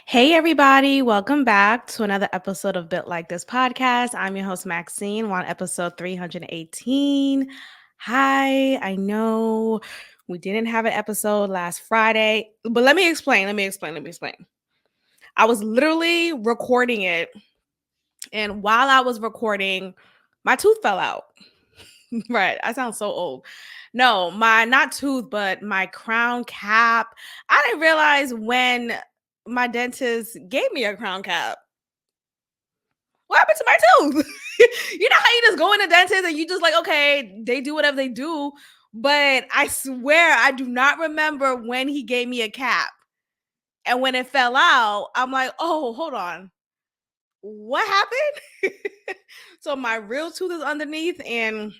Hey, everybody, welcome back to another episode of Bit Like This podcast. I'm your host, Maxine. We're on episode 318. Hi, I know we didn't have an episode last Friday, but let me explain. I was literally recording it, and while I was recording, my tooth fell out. Right, I sound so old. No, my not tooth, but my crown cap. I didn't realize when my dentist gave me a crown cap. What happened to my tooth? You know how you just go in the dentist and you just like, okay, they do whatever they do. But I swear I do not remember when he gave me a cap. And when it fell out, I'm like, oh, hold on. What happened? So my real tooth is underneath. And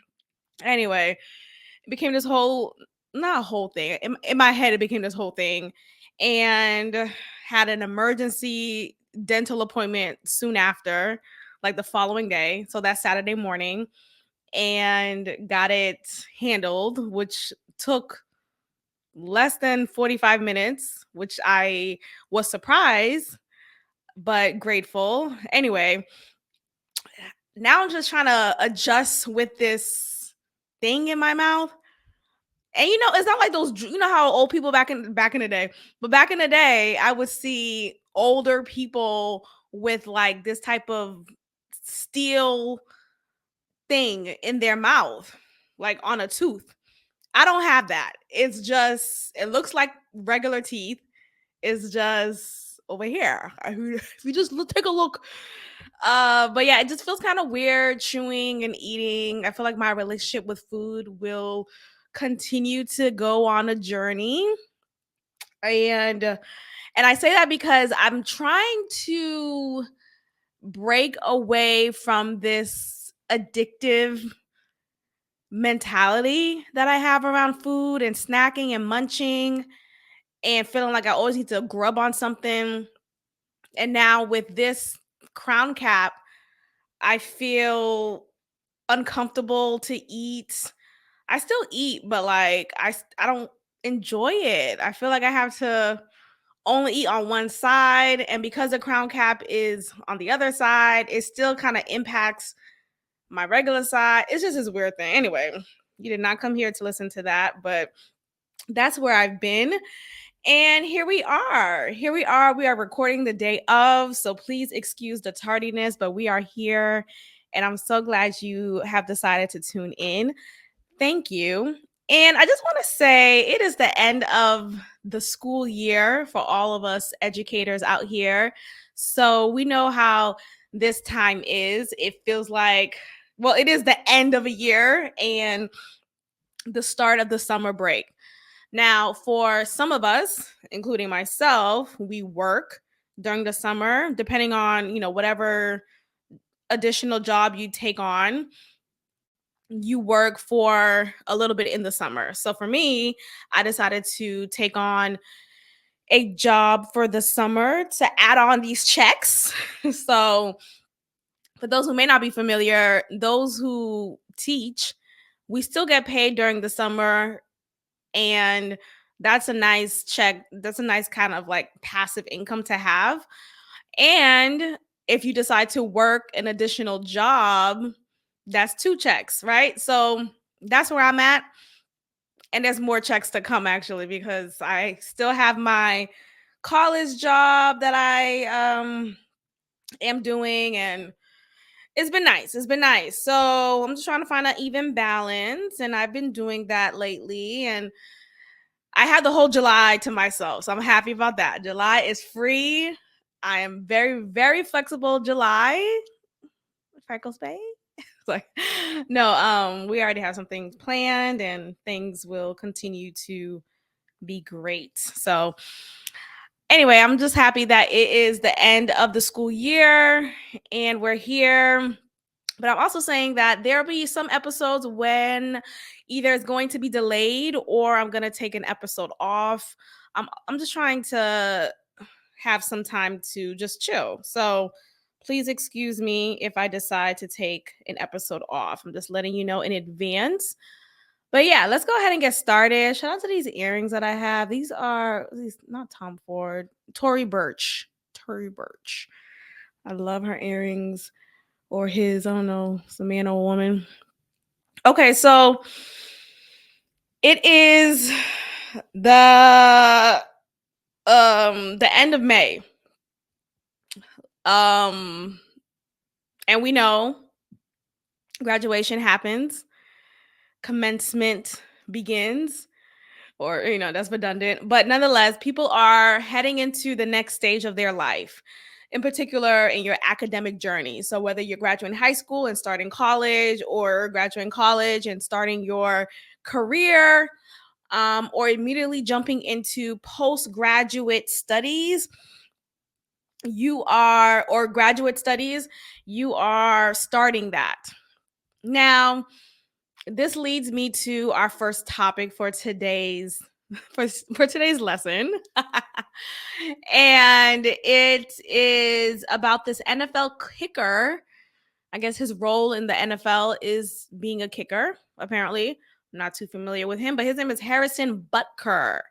anyway, it became this whole, not a whole thing. In my head, it became this whole thing. And had an emergency dental appointment soon after, like the following day. So that's Saturday morning, and got it handled, which took less than 45 minutes, which I was surprised but grateful. Anyway, now I'm just trying to adjust with this thing in my mouth. And it's not like those. You know how old people back in the day, but back in the day, I would see older people with like this type of steel thing in their mouth, like on a tooth. I don't have that. It looks like regular teeth. It's just over here. If you just take a look. But yeah, it just feels kind of weird chewing and eating. I feel like my relationship with food will continue to go on a journey. And I say that because I'm trying to break away from this addictive mentality that I have around food and snacking and munching and feeling like I always need to grub on something. And now with this crown cap, I feel uncomfortable to eat. I still eat, but like I don't enjoy it. I feel like I have to only eat on one side, and because the crown cap is on the other side, it still kind of impacts my regular side. It's just this weird thing. Anyway, you did not come here to listen to that, but that's where I've been. And here we are. Here we are. We are recording the day of. So please excuse the tardiness, but we are here. And I'm so glad you have decided to tune in. Thank you. And I just want to say it is the end of the school year for all of us educators out here. So we know how this time is. It feels like, well, it is the end of a year and the start of the summer break. Now, for some of us, including myself, we work during the summer, depending on, whatever additional job you take on, you work for a little bit in the summer. So for me, I decided to take on a job for the summer to add on these checks. So for those who may not be familiar, those who teach, we still get paid during the summer, and that's a nice check. That's a nice kind of like passive income to have. And if you decide to work an additional job, that's two checks, right? So that's where I'm at. And there's more checks to come actually, because I still have my college job that I am doing, and it's been nice. It's been nice. So I'm just trying to find an even balance, and I've been doing that lately. And I had the whole July to myself, so I'm happy about that. July is free. I am very, very flexible. July, Freckles Bay. Like, no, we already have some things planned, and things will continue to be great. So, anyway, I'm just happy that it is the end of the school year, and we're here. But I'm also saying that there'll be some episodes when either it's going to be delayed or I'm going to take an episode off. I'm just trying to have some time to just chill. So please excuse me if I decide to take an episode off. I'm just letting you know in advance. But yeah, let's go ahead and get started. Shout out to these earrings that I have. These not Tom Ford, Tory Burch. Tory Burch. I love her earrings or his. I don't know, it's a man or a woman. Okay, so it is the end of May. Um and we know graduation happens, commencement begins, or that's redundant, but nonetheless people are heading into the next stage of their life, in particular in your academic journey. So whether you're graduating high school and starting college, or graduating college and starting your career, or immediately jumping into postgraduate studies, or graduate studies, you are starting that. Now, this leads me to our first topic for today's for today's lesson. And it is about this NFL kicker. I guess his role in the NFL is being a kicker, apparently. I'm not too familiar with him, but his name is Harrison Butker.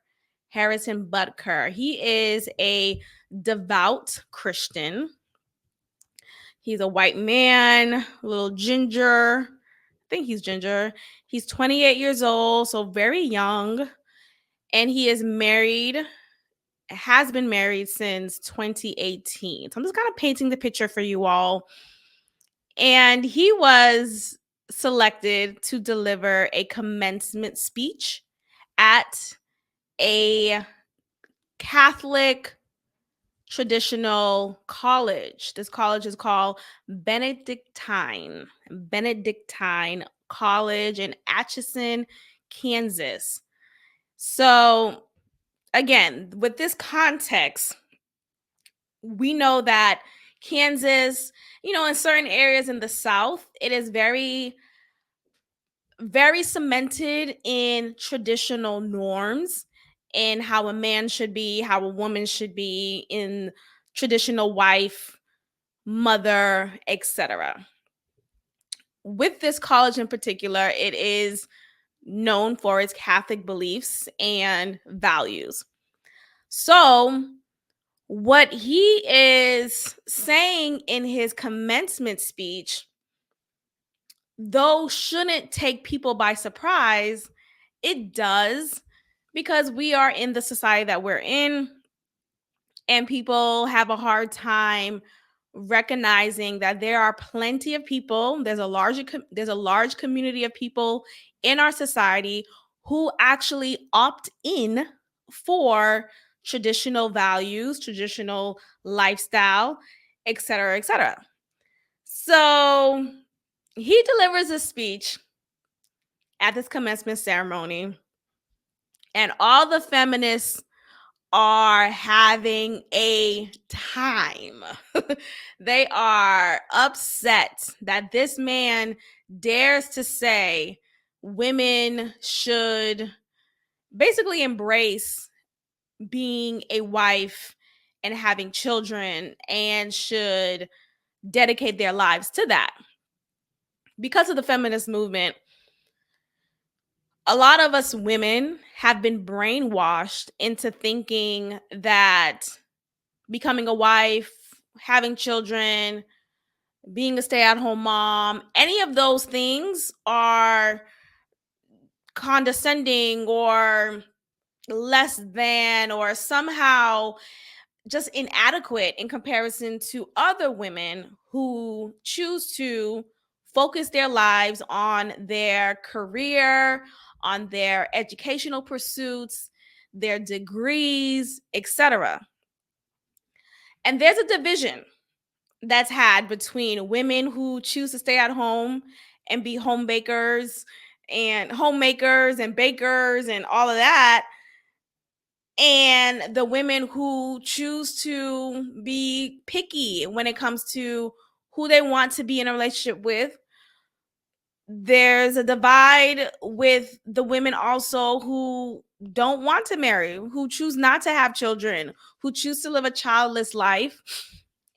Harrison Butker. He is a devout Christian. He's a white man, a little ginger. I think he's ginger. He's 28 years old, so very young. And he is married, has been married since 2018. So I'm just kind of painting the picture for you all. And he was selected to deliver a commencement speech at a Catholic traditional college. This college is called Benedictine College in Atchison, Kansas. So, again, with this context, we know that Kansas, in certain areas in the South, it is very, very cemented in traditional norms and how a man should be, how a woman should be, in traditional wife, mother, etc. With this college in particular, it is known for its Catholic beliefs and values. So, what he is saying in his commencement speech, though shouldn't take people by surprise, it does, because we are in the society that we're in, and people have a hard time recognizing that there are plenty of people, there's a large community of people in our society who actually opt in for traditional values, traditional lifestyle, etc., etc. So he delivers a speech at this commencement ceremony, and all the feminists are having a time. They are upset that this man dares to say women should basically embrace being a wife and having children, and should dedicate their lives to that. Because of the feminist movement, a lot of us women have been brainwashed into thinking that becoming a wife, having children, being a stay-at-home mom, any of those things are condescending or less than, or somehow just inadequate in comparison to other women who choose to focus their lives on their career, on their educational pursuits, their degrees, etc. And there's a division that's had between women who choose to stay at home and be homemakers and bakers and all of that, and the women who choose to be picky when it comes to who they want to be in a relationship with. There's a divide with the women also who don't want to marry, who choose not to have children, who choose to live a childless life.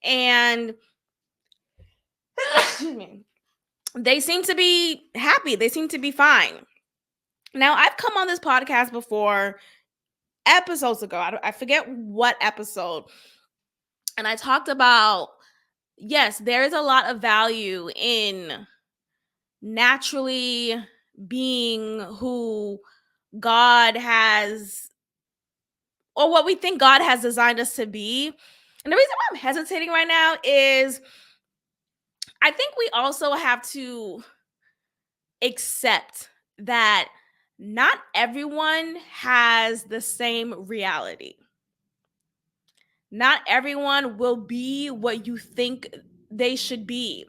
And they seem to be happy. They seem to be fine. Now, I've come on this podcast before, episodes ago. I forget what episode. And I talked about, yes, there is a lot of value in naturally being who God has, or what we think God has designed us to be. And the reason why I'm hesitating right now is I think we also have to accept that not everyone has the same reality. Not everyone will be what you think they should be.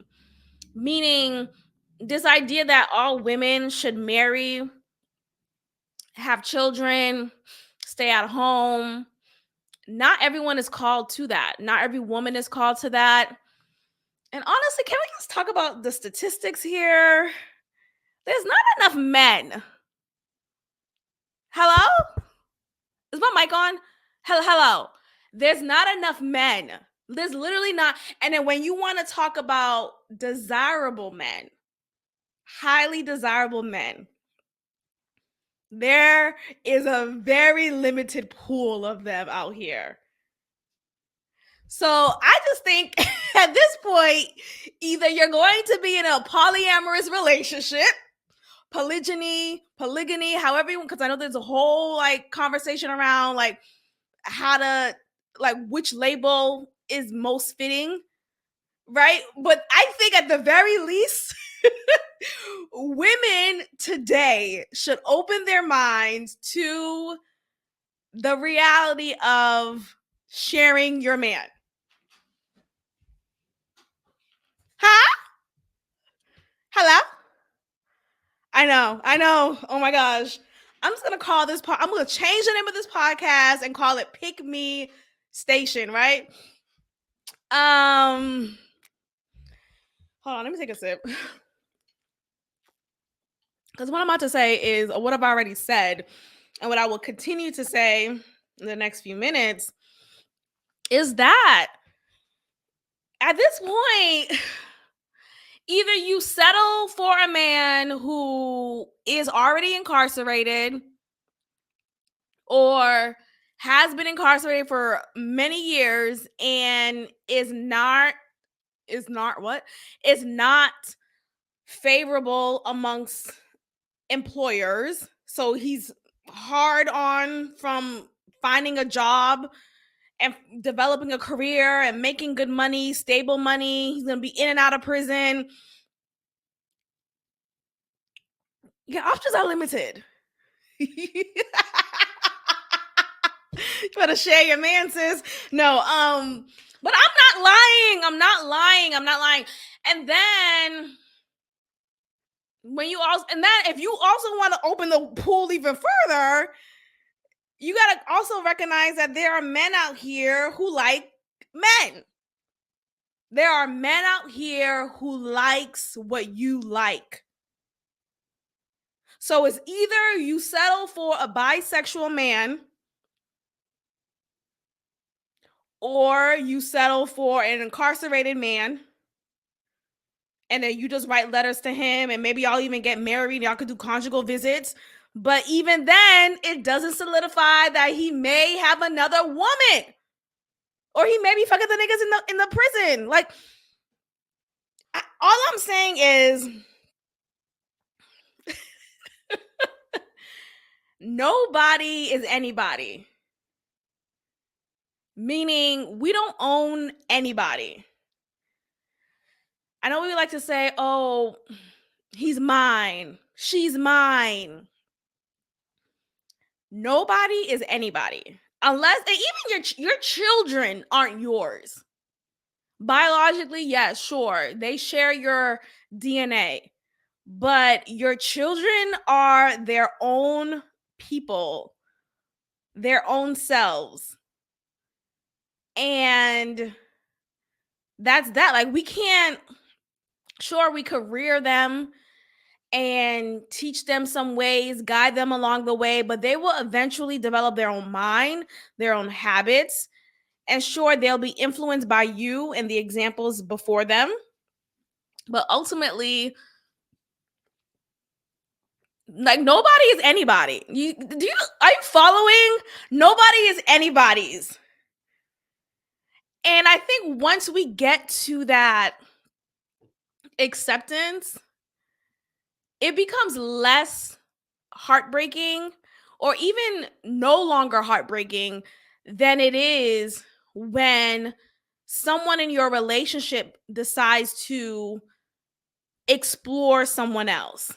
Meaning, this idea that all women should marry, have children, stay at home. Not everyone is called to that. Not every woman is called to that. And honestly, can we just talk about the statistics here? There's not enough men. Hello? Is my mic on? Hello. There's not enough men. There's literally not. And then when you want to talk about desirable men, highly desirable men, there is a very limited pool of them out here. So I just think at this point, either you're going to be in a polyamorous relationship, polygamy, however you want, because I know there's a whole like conversation around like how to, like, which label is most fitting, right? But I think at the very least, women today should open their minds to the reality of sharing your man. Huh? Hello? I know. Oh my gosh. I'm just gonna call this I'm gonna change the name of this podcast and call it Pick Me Station, right? Hold on, let me take a sip. Because what I'm about to say is what I've already said, and what I will continue to say in the next few minutes is that at this point, either you settle for a man who is already incarcerated or has been incarcerated for many years and is not favorable amongst employers. So he's hard on from finding a job and developing a career and making good money, stable money. He's going to be in and out of prison. Your options are limited. You better share your man, sis. No, but I'm not lying. I'm not lying. And then if you also want to open the pool even further, you got to also recognize that there are men out here who like men. There are men out here who likes what you like. So it's either you settle for a bisexual man or you settle for an incarcerated man, and then you just write letters to him, and maybe y'all even get married. Y'all could do conjugal visits. But even then, it doesn't solidify that he may have another woman, or he may be fucking the niggas in the prison. Like, all I'm saying is, nobody is anybody. Meaning, we don't own anybody. I know we like to say, "Oh, he's mine. She's mine." Nobody is anybody. Unless, and even your children aren't yours. Biologically, yes, sure. They share your DNA. But your children are their own people, their own selves. And that's that. Like, we can't, sure, we could rear them and teach them some ways, guide them along the way, but they will eventually develop their own mind, their own habits. And sure, they'll be influenced by you and the examples before them. But ultimately, like, nobody is anybody. Are you following? Nobody is anybody's. And I think once we get to that acceptance, it becomes less heartbreaking or even no longer heartbreaking than it is when someone in your relationship decides to explore someone else.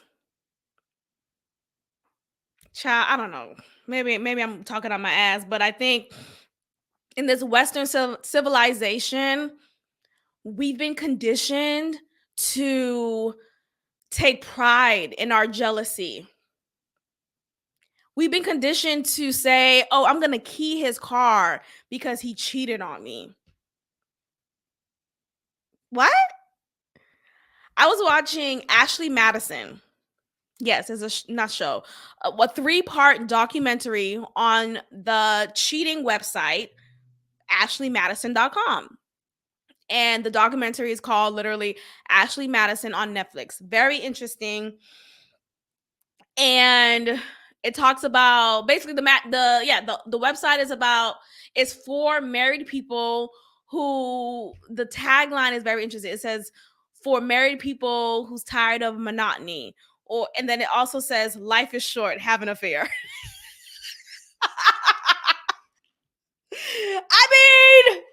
Child, I don't know. Maybe I'm talking on my ass, but I think in this Western civilization, we've been conditioned to take pride in our jealousy. We've been conditioned to say, "Oh, I'm going to key his car because he cheated on me." What? I was watching Ashley Madison. Yes, it's a not show, a three-part documentary on the cheating website ashleymadison.com. And the documentary is called literally Ashley Madison on Netflix. Very interesting. And it talks about basically the website is about, it's for married people who, the tagline is very interesting. It says for married people who's tired of monotony, or and then it also says life is short, have an affair. I mean,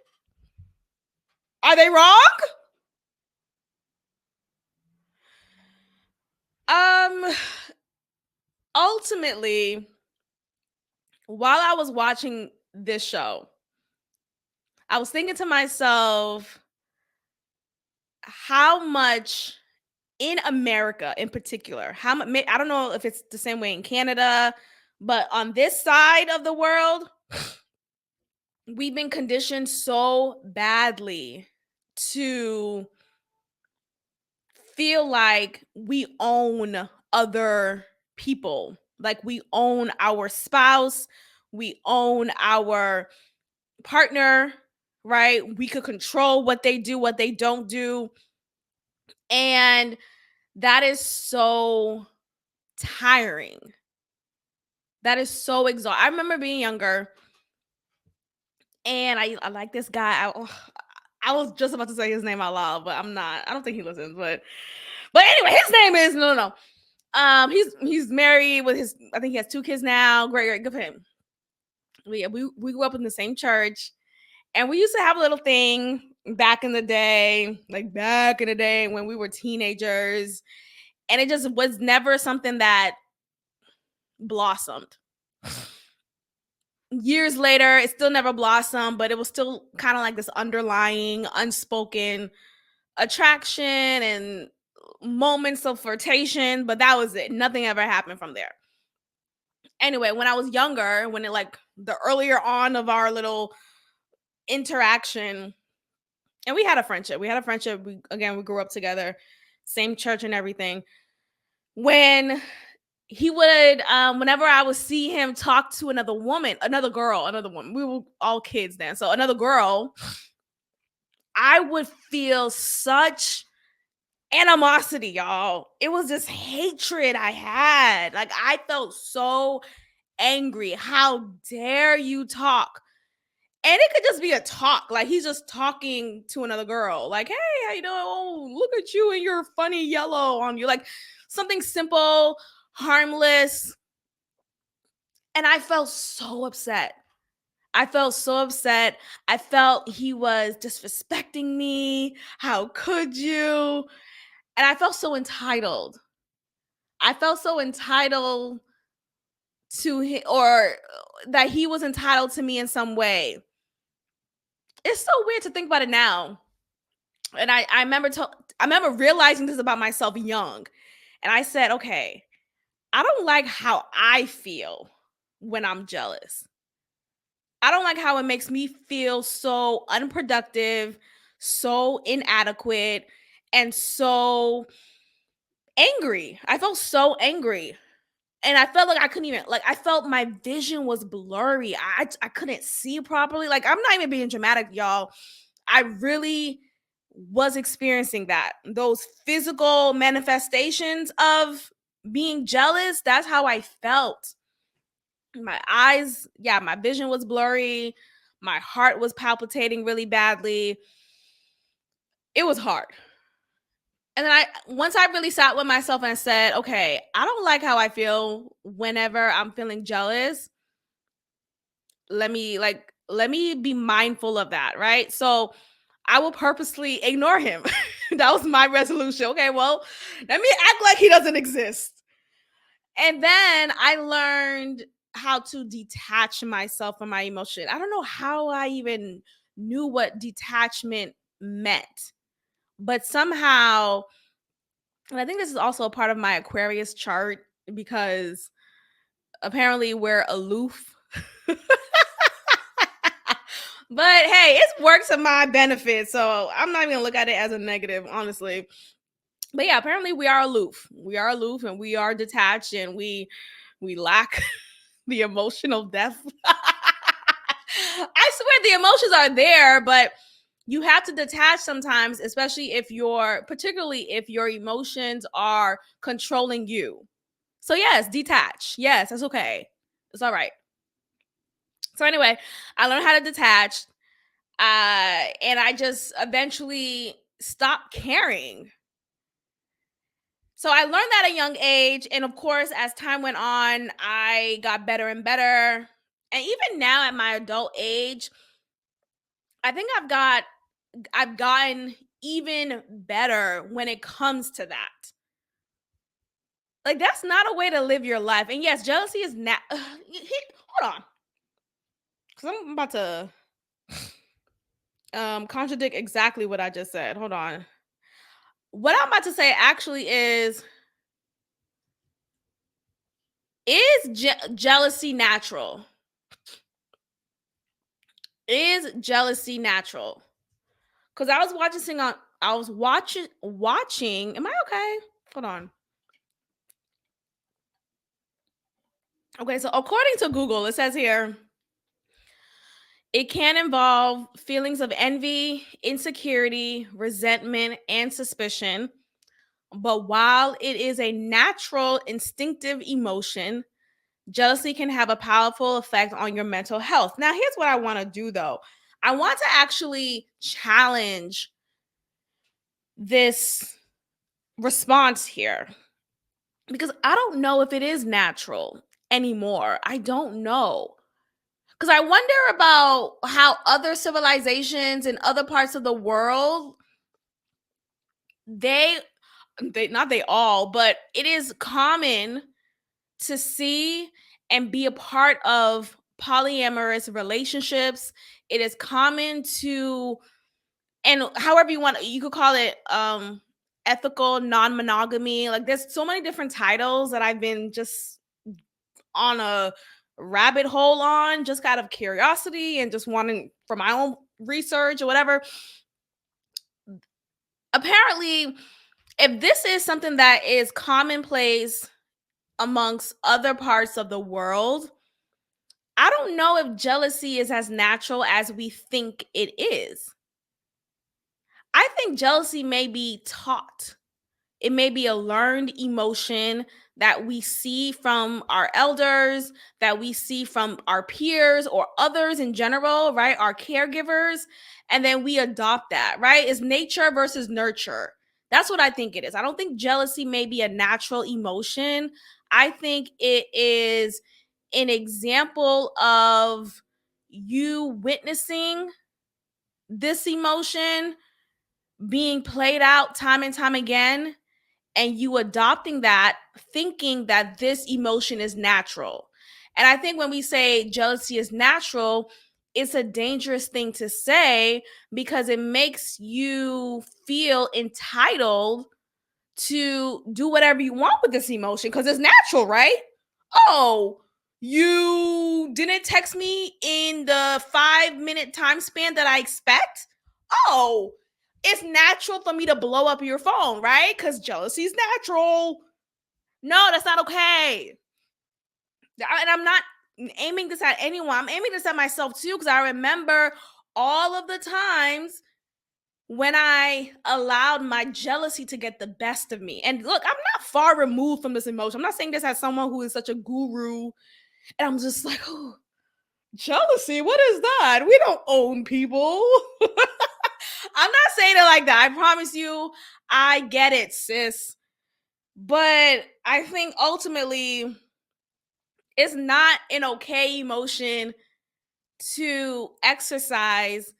are they wrong? Um Ultimately, while I was watching this show, I was thinking to myself, how much in America in particular, how much, I don't know if it's the same way in Canada, but on this side of the world, we've been conditioned so badly to feel like we own other people. Like we own our spouse, we own our partner, right? We could control what they do, what they don't do. And that is so tiring. That is so exhausting. I remember being younger and I like this guy. I was just about to say his name out loud, but I'm not. I don't think he listens, but anyway, his name is no. He's married with his, I think he has 2 kids now. Great, good for him. We grew up in the same church. And we used to have a little thing back in the day, like back in the day when we were teenagers. And it just was never something that blossomed. Years later, it still never blossomed, but it was still kind of like this underlying, unspoken attraction and moments of flirtation. But that was it. Nothing ever happened from there. Anyway, when I was younger, when it like the earlier on of our little interaction, and we had a friendship. We grew up together, same church and everything. When he would, whenever I would see him talk to another woman, another woman, we were all kids then. So another girl, I would feel such animosity, y'all. It was this hatred I had. Like I felt so angry. How dare you talk? And it could just be a talk. Like he's just talking to another girl. Like, hey, how you doing? Oh, look at you and your funny yellow on you. Like something simple, harmless. And I felt so upset. I felt so upset. I felt he was disrespecting me. How could you? And I felt so entitled. I felt so entitled to him, or that he was entitled to me in some way. It's so weird to think about it now. And I remember I remember realizing this about myself young. And I said, okay, I don't like how I feel when I'm jealous. I don't like how it makes me feel so unproductive, so inadequate, and so angry. I felt so angry. And I felt like I couldn't even, like I felt my vision was blurry. I couldn't see properly. Like I'm not even being dramatic, y'all. I really was experiencing that. Those physical manifestations of being jealous, that's how I felt. My eyes, yeah, my vision was blurry. My heart was palpitating really badly. It was hard. And then once I really sat with myself and said, okay, I don't like how I feel whenever I'm feeling jealous. Let me be mindful of that, right? So I will purposely ignore him. That was my resolution. Okay, well, let me act like he doesn't exist. And then I learned how to detach myself from my emotion. I don't know how I even knew what detachment meant, but somehow, and I think this is also a part of my Aquarius chart because apparently we're aloof. But hey, it's worked to my benefit. So I'm not even gonna look at it as a negative, honestly. But yeah, apparently we are aloof. We are aloof and we are detached and we lack the emotional depth. I swear the emotions are there, but you have to detach sometimes, especially particularly if your emotions are controlling you. So yes, detach. Yes, that's okay. It's all right. So anyway, I learned how to detach, and I just eventually stopped caring. So I learned that at a young age, and of course, as time went on, I got better and better. And even now, at my adult age, I think I've gotten even better when it comes to that. Like that's not a way to live your life. And yes, jealousy is not. Hold on, because I'm about to contradict exactly what I just said. Hold on. What I'm about to say actually is jealousy natural? Is jealousy natural? Because I was watching. Am I okay? Hold on. Okay, so according to Google, it says here it can involve feelings of envy, insecurity, resentment, and suspicion. But while it is a natural, instinctive emotion, jealousy can have a powerful effect on your mental health. Now, here's what I want to do though. I want to actually challenge this response here because I don't know if it is natural anymore. I don't know. Because I wonder about how other civilizations in other parts of the world, they, they not they all, but it is common to see and be a part of polyamorous relationships. It is common to, and however you could call it, ethical non-monogamy. Like there's so many different titles that I've been just on a rabbit hole on, just out of curiosity and just wanting for my own research or whatever. Apparently, if this is something that is commonplace amongst other parts of the world, I don't know if jealousy is as natural as we think it is. I think jealousy may be taught. It may be a learned emotion that we see from our elders, that we see from our peers or others in general, right? Our caregivers. And then we adopt that, right? It's nature versus nurture. That's what I think it is. I don't think jealousy may be a natural emotion. I think it is an example of you witnessing this emotion being played out time and time again and you adopting that, thinking that this emotion is natural. And I think when we say jealousy is natural, it's a dangerous thing to say because it makes you feel entitled to do whatever you want with this emotion because it's natural, right? Oh, you didn't text me in the 5-minute time span that I expect? Oh, it's natural for me to blow up your phone, right? Because jealousy is natural. No, that's not okay. And I'm not aiming this at anyone. I'm aiming this at myself too, because I remember all of the times when I allowed my jealousy to get the best of me. And look, I'm not far removed from this emotion. I'm not saying this as someone who is such a guru and I'm just like, oh. Jealousy? What is that? We don't own people. I'm not saying it like that. I promise you, I get it, sis. But I think ultimately, it's not an okay emotion to exercise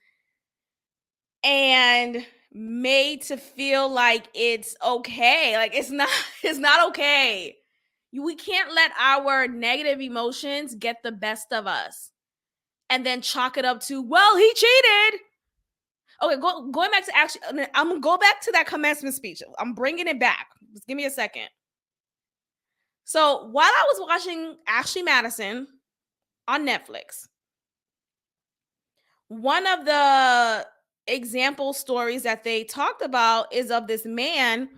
and made to feel like it's okay. Like it's not it's not okay. We can't let our negative emotions get the best of us and then chalk it up to, well, he cheated. Okay, going back to actually, I'm gonna go back to that commencement speech. I'm bringing it back. Just give me a second. So while I was watching Ashley Madison on Netflix, one of the example stories that they talked about is of this man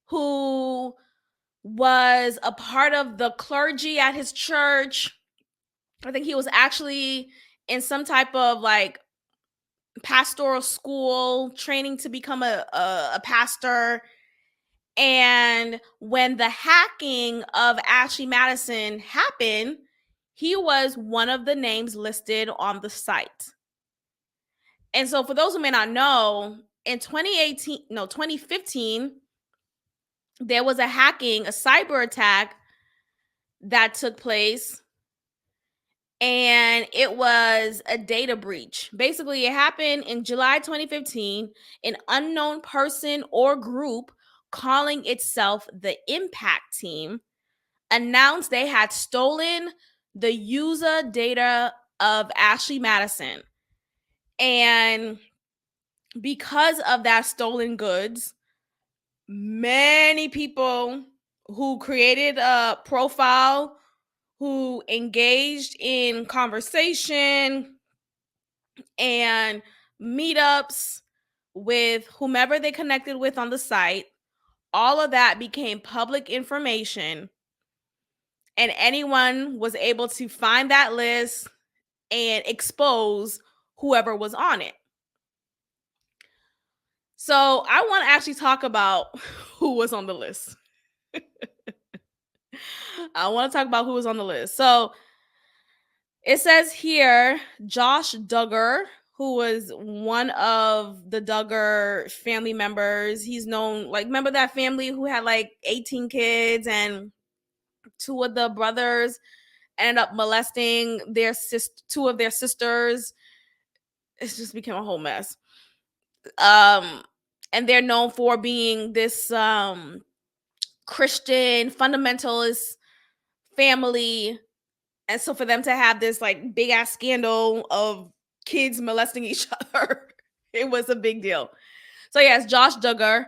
who was a part of the clergy at his church. I think he was actually in some type of like pastoral school training to become a pastor. And when the hacking of Ashley Madison happened, he was one of the names listed on the site. And so for those who may not know, in 2015, there was a cyber attack that took place, and it was a data breach. Basically, it happened in July 2015. An unknown person or group calling itself the Impact Team announced they had stolen the user data of Ashley Madison. And because of that stolen goods, many people who created a profile, who engaged in conversation and meetups with whomever they connected with on the site, all of that became public information. And anyone was able to find that list and expose whoever was on it. So I want to actually talk about who was on the list. I want to talk about who was on the list. So it says here, Josh Duggar, who was one of the Duggar family members. He's known, like, remember that family who had like 18 kids and two of the brothers ended up molesting two of their sisters. It just became a whole mess. And they're known for being this Christian fundamentalist family. And so for them to have this like big ass scandal of kids molesting each other, it was a big deal. So yes, Josh Duggar,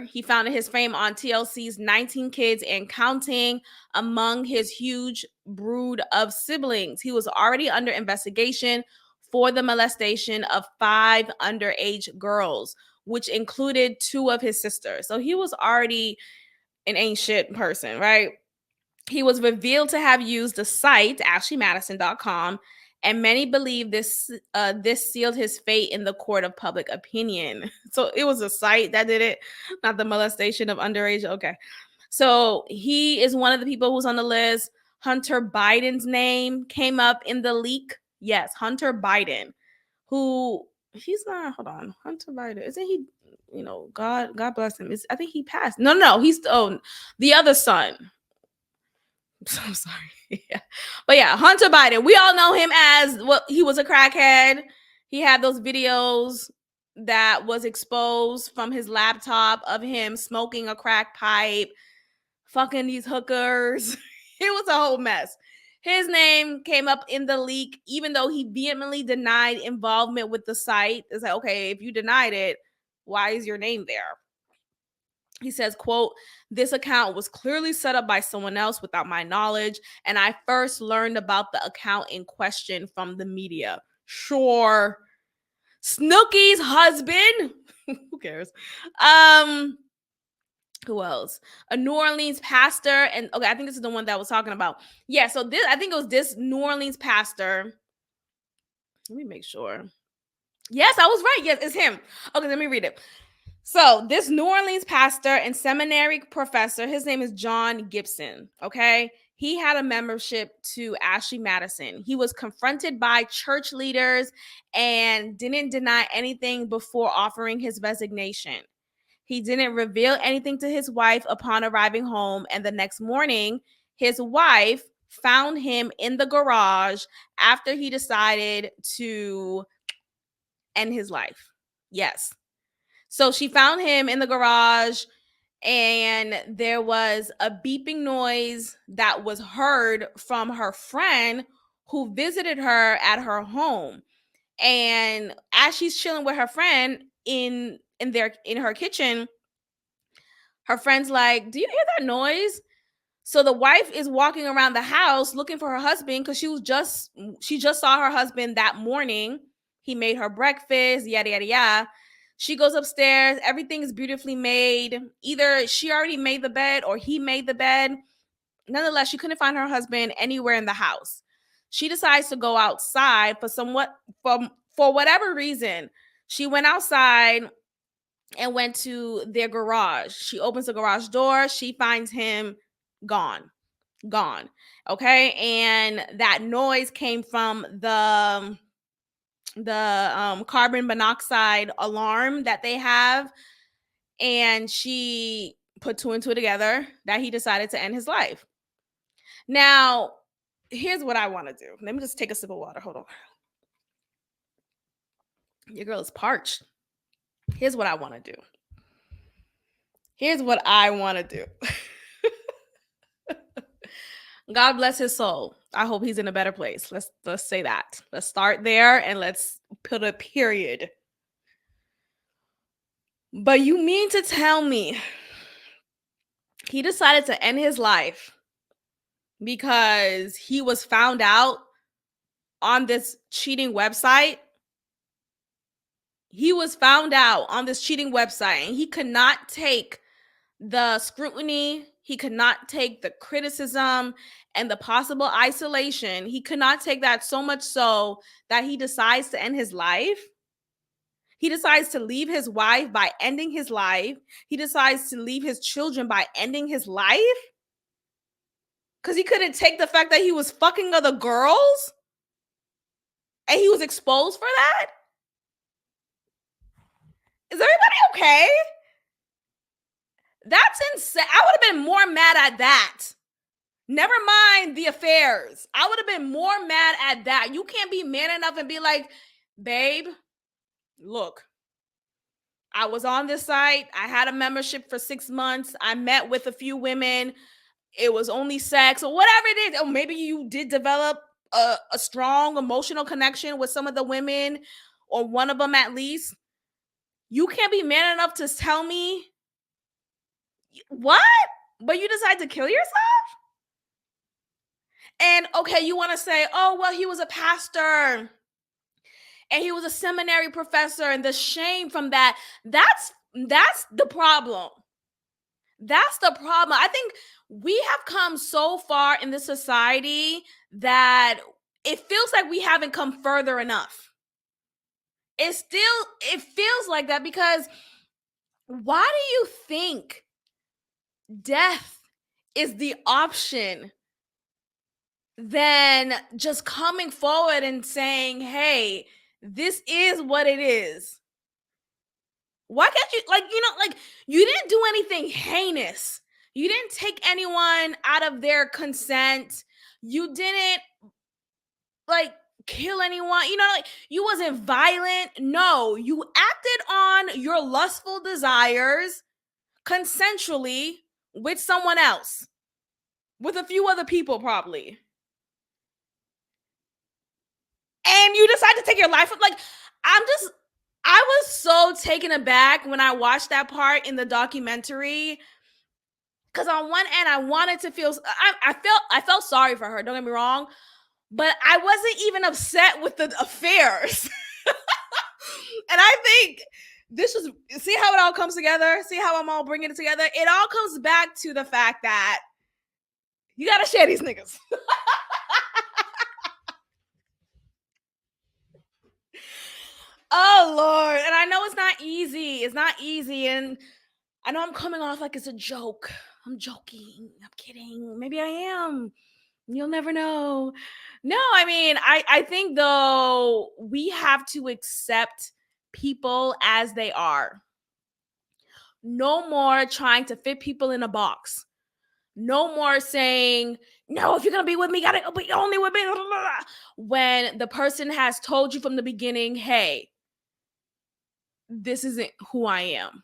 he founded his fame on TLC's 19 Kids and Counting among his huge brood of siblings. He was already under investigation for the molestation of 5 underage girls, which included 2 of his sisters. So he was already an ain't shit person, right? He was revealed to have used the site ashleymadison.com, and many believe this sealed his fate in the court of public opinion. So it was a site that did it, not the molestation of underage. Okay. So he is one of the people who's on the list. Hunter Biden's name came up in the leak. Yes, Hunter Biden, who he's not, hold on. Hunter Biden, isn't he, God bless him. I think he passed. No, he's the other son. I'm sorry. Yeah. But yeah, Hunter Biden. We all know him as, well, he was a crackhead. He had those videos that was exposed from his laptop of him smoking a crack pipe, fucking these hookers. It was a whole mess. His name came up in the leak, even though he vehemently denied involvement with the site. It's like, okay, if you denied it, why is your name there? He says, quote, "This account was clearly set up by someone else without my knowledge, and I first learned about the account in question from the media." Sure. Snooki's husband. Who cares? Who else? A New Orleans pastor. And okay, I think this is the one that I was talking about. Yeah, so this, I think it was this New Orleans pastor. Let me make sure. Yes, I was right. Yes, it's him. Okay, let me read it. So this New Orleans pastor and seminary professor, his name is John Gibson. Okay. he had a membership to Ashley Madison. He was confronted by church leaders and didn't deny anything before offering his resignation. He didn't reveal anything to his wife upon arriving home, and the next morning, his wife found him in the garage after he decided to end his life. Yes. So she found him in the garage, and there was a beeping noise that was heard from her friend who visited her at her home. And as she's chilling with her friend in her kitchen, her friend's like, "Do you hear that noise?" So the wife is walking around the house looking for her husband because she just saw her husband that morning. He made her breakfast, yada yada yada. She goes upstairs, everything is beautifully made. Either she already made the bed or he made the bed. Nonetheless, she couldn't find her husband anywhere in the house. She decides to go outside for whatever reason. She went outside and went to their garage. She opens the garage door. She finds him gone. Gone. Okay. And that noise came from the carbon monoxide alarm that they have. And she put two and two together that he decided to end his life. Now, here's what I want to do. Let me just take a sip of water. Hold on. Your girl is parched. Here's what I want to do. Here's what I want to do. God bless his soul. I hope he's in a better place. Let's say that. Let's start there and let's put a period. But you mean to tell me he decided to end his life because he was found out on this cheating website? He was found out on this cheating website and he could not take the scrutiny, he could not take the criticism and the possible isolation. He could not take that, so much so that he decides to end his life. He decides to leave his wife by ending his life. He decides to leave his children by ending his life because he couldn't take the fact that he was fucking other girls and he was exposed for that. Is everybody okay? That's insane. I would have been more mad at that. Never mind the affairs. I would have been more mad at that. You can't be man enough and be like, babe, look, I was on this site. I had a membership for 6 months. I met with a few women. It was only sex or whatever it is. Or maybe you did develop a strong emotional connection with some of the women or one of them at least. You can't be man enough to tell me what? But you decide to kill yourself? And okay, you want to say, oh, well, he was a pastor and he was a seminary professor, and the shame from that's the problem. That's the problem. I think we have come so far in this society that it feels like we haven't come further enough. It feels like that because why do you think death is the option than just coming forward and saying, hey, this is what it is? Why can't you, you didn't do anything heinous. You didn't take anyone out of their consent. You didn't kill anyone. You wasn't violent. No, you acted on your lustful desires consensually with someone else, with a few other people probably. And you decide to take your life. I was so taken aback when I watched that part in the documentary. Because on one end, I wanted to feel, I felt sorry for her. Don't get me wrong, but I wasn't even upset with the affairs. And I think see how it all comes together? See how I'm all bringing it together? It all comes back to the fact that you got to share these niggas. Oh, Lord. And I know it's not easy. It's not easy. And I know I'm coming off like it's a joke. I'm joking. I'm kidding. Maybe I am. You'll never know. No, I mean, I think though we have to accept people as they are. No more trying to fit people in a box. No more saying, no, if you're going to be with me, you got to be only with me. When the person has told you from the beginning, hey, this isn't who I am.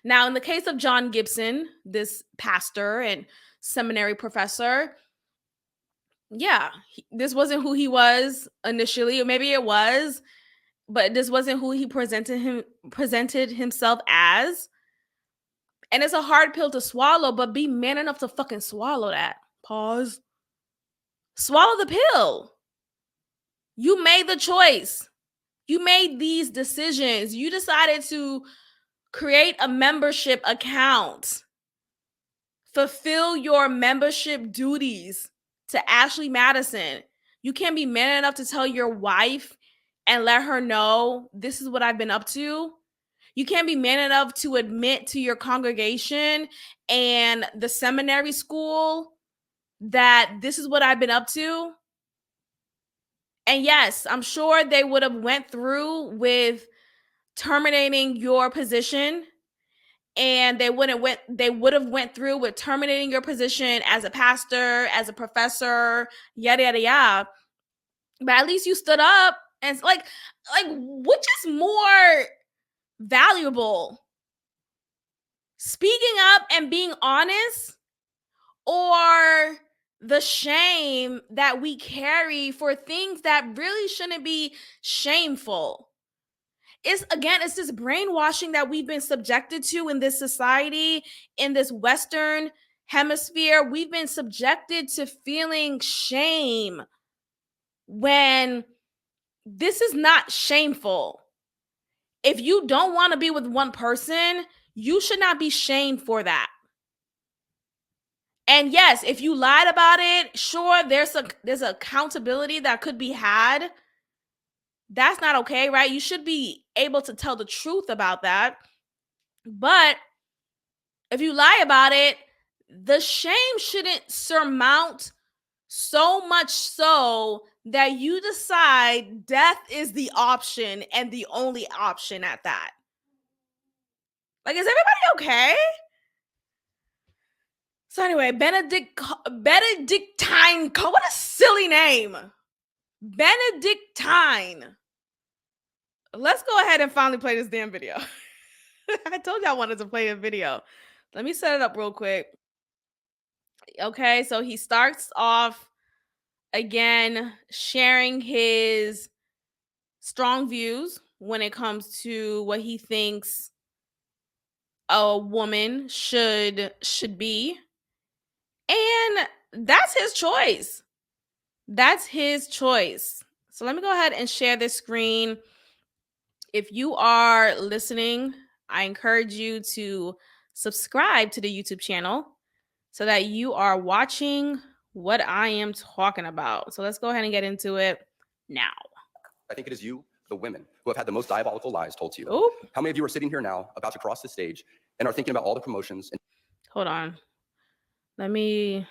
Now, in the case of John Gibson, this pastor and seminary professor, yeah, this wasn't who he was initially, or maybe it was, but this wasn't who he presented himself as. And it's a hard pill to swallow, but be man enough to fucking swallow that. Pause. Swallow the pill. You made the choice. You made these decisions. You decided to create a membership account. Fulfill your membership duties to Ashley Madison. You can't be man enough to tell your wife and let her know this is what I've been up to. You can't be man enough to admit to your congregation and the seminary school that this is what I've been up to. And yes, I'm sure they would have went through with terminating your position, and they would have went through with terminating your position as a pastor, as a professor, yada yada yada. But at least you stood up, and like which is more valuable, speaking up and being honest, or the shame that we carry for things that really shouldn't be shameful? It's this brainwashing that we've been subjected to in this society, in this Western hemisphere. We've been subjected to feeling shame when this is not shameful. If you don't want to be with one person, you should not be shamed for that. And yes, if you lied about it, sure, there's accountability that could be had. That's not okay, right? You should be able to tell the truth about that. But if you lie about it, the shame shouldn't surmount so much so that you decide death is the option and the only option at that. Like, is everybody okay? So anyway, Benedictine, what a silly name. Benedictine. Let's go ahead and finally play this damn video. I told you I wanted to play a video. Let me set it up real quick. Okay, so he starts off again sharing his strong views when it comes to what he thinks a woman should be. And that's his choice. That's his choice. So let me go ahead and share this screen. If you are listening, I encourage you to subscribe to the YouTube channel so that you are watching what I am talking about. So let's go ahead and get into it now. I think it is you, the women, who have had the most diabolical lies told to you. Oop. How many of you are sitting here now about to cross the stage and are thinking about all the promotions? Hold on. Let me